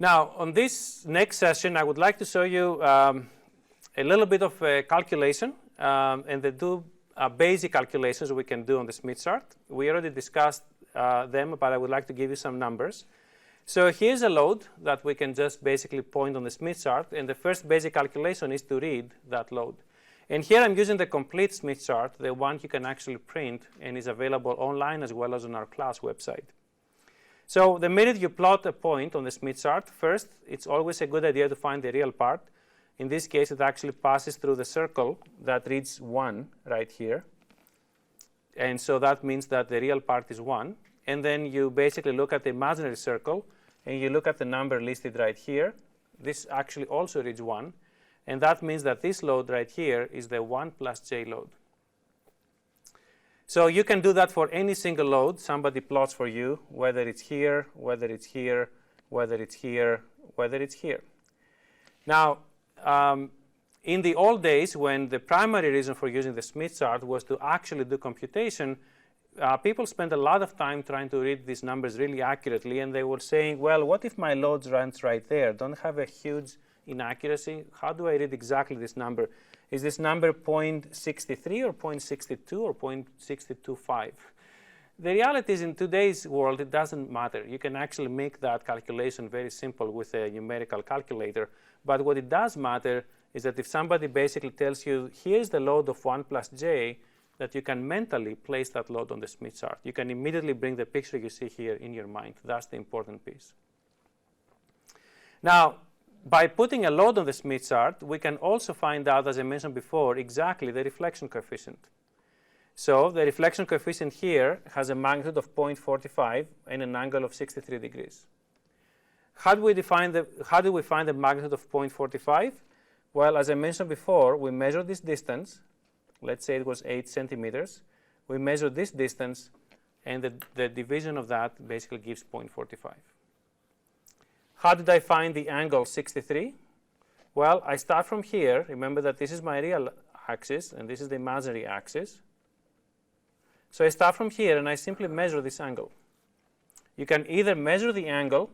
Now, on this next session, I would like to show you a little bit of a calculation, and the two basic calculations we can do on the Smith chart. We already discussed them, but I would like to give you some numbers. So here's a load that we can just basically point on the Smith chart, and the first basic calculation is to read that load. And here I'm using the complete Smith chart, the one you can actually print and is available online as well as on our class website. So the minute you plot a point on the Smith chart, first, it's always a good idea to find the real part. In this case, it actually passes through the circle that reads 1 right here. And so that means that the real part is 1. And then you basically look at the imaginary circle, and you look at the number listed right here. This actually also reads 1. And that means that this load right here is the 1 plus j load. So you can do that for any single load somebody plots for you, whether it's here, whether it's here, whether it's here, whether it's here. Now, in the old days, when the primary reason for using the Smith chart was to actually do computation, people spent a lot of time trying to read these numbers really accurately, and they were saying, well, what if my load runs right there? Don't have a huge inaccuracy? How do I read exactly this number? Is this number 0.63 or 0.62 or 0.625? The reality is, in today's world, it doesn't matter. You can actually make that calculation very simple with a numerical calculator. But what it does matter is that if somebody basically tells you, here's the load of 1 plus j, that you can mentally place that load on the Smith chart. You can immediately bring the picture you see here in your mind. That's the important piece. Now, by putting a load on the Smith chart, we can also find out, as I mentioned before, exactly the reflection coefficient. So the reflection coefficient here has a magnitude of 0.45 and an angle of 63 degrees. How do we find the magnitude of 0.45? Well, as I mentioned before, we measure this distance. Let's say it was 8 centimeters. We measure this distance, and the division of that basically gives 0.45. How did I find the angle 63? Well, I start from here. Remember that this is my real axis, and this is the imaginary axis. So I start from here, and I simply measure this angle. You can either measure the angle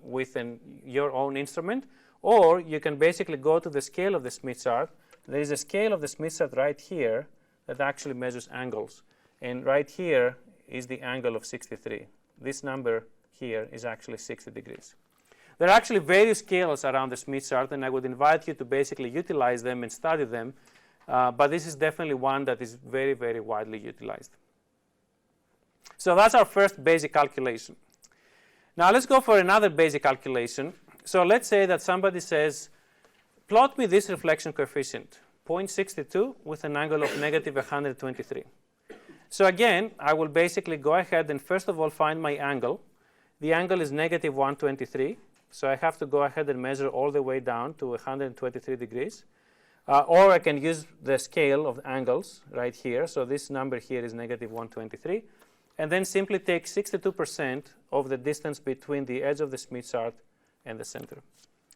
with your own instrument, or you can basically go to the scale of the Smith chart. There is a scale of the Smith chart right here that actually measures angles. And right here is the angle of 63. This number here is actually 60 degrees. There are actually various scales around the Smith chart, and I would invite you to basically utilize them and study them. But this is definitely one that is very, very widely utilized. So that's our first basic calculation. Now let's go for another basic calculation. So let's say that somebody says, plot me this reflection coefficient, 0.62 with an angle of negative 123. So again, I will basically go ahead and first of all find my angle. The angle is negative 123. So I have to go ahead and measure all the way down to 123 degrees. Or I can use the scale of angles right here. So this number here is negative 123. And then simply take 62% of the distance between the edge of the Smith chart and the center.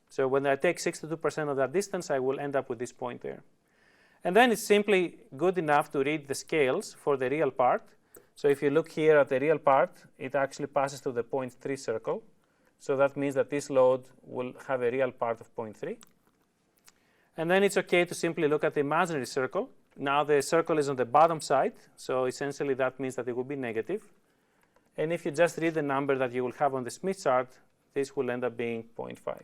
So when I take 62% of that distance, I will end up with this point there. And then it's simply good enough to read the scales for the real part. So if you look here at the real part, it actually passes through the 0.3 circle. So that means that this load will have a real part of 0.3. And then it's OK to simply look at the imaginary circle. Now the circle is on the bottom side, so essentially that means that it will be negative. And if you just read the number that you will have on the Smith chart, this will end up being 0.5.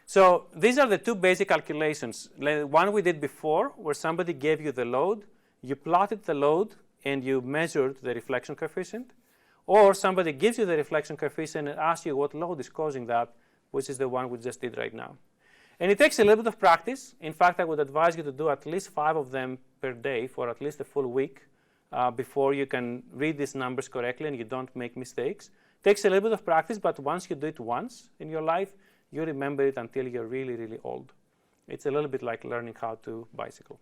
So these are the two basic calculations. One we did before, where somebody gave you the load, you plotted the load, and you measured the reflection coefficient. Or somebody gives you the reflection coefficient and asks you what load is causing that, which is the one we just did right now. And it takes a little bit of practice. In fact, I would advise you to do at least 5 of them per day for at least a full week before you can read these numbers correctly and you don't make mistakes. It takes a little bit of practice, but once you do it once in your life, you remember it until you're really, really old. It's a little bit like learning how to bicycle.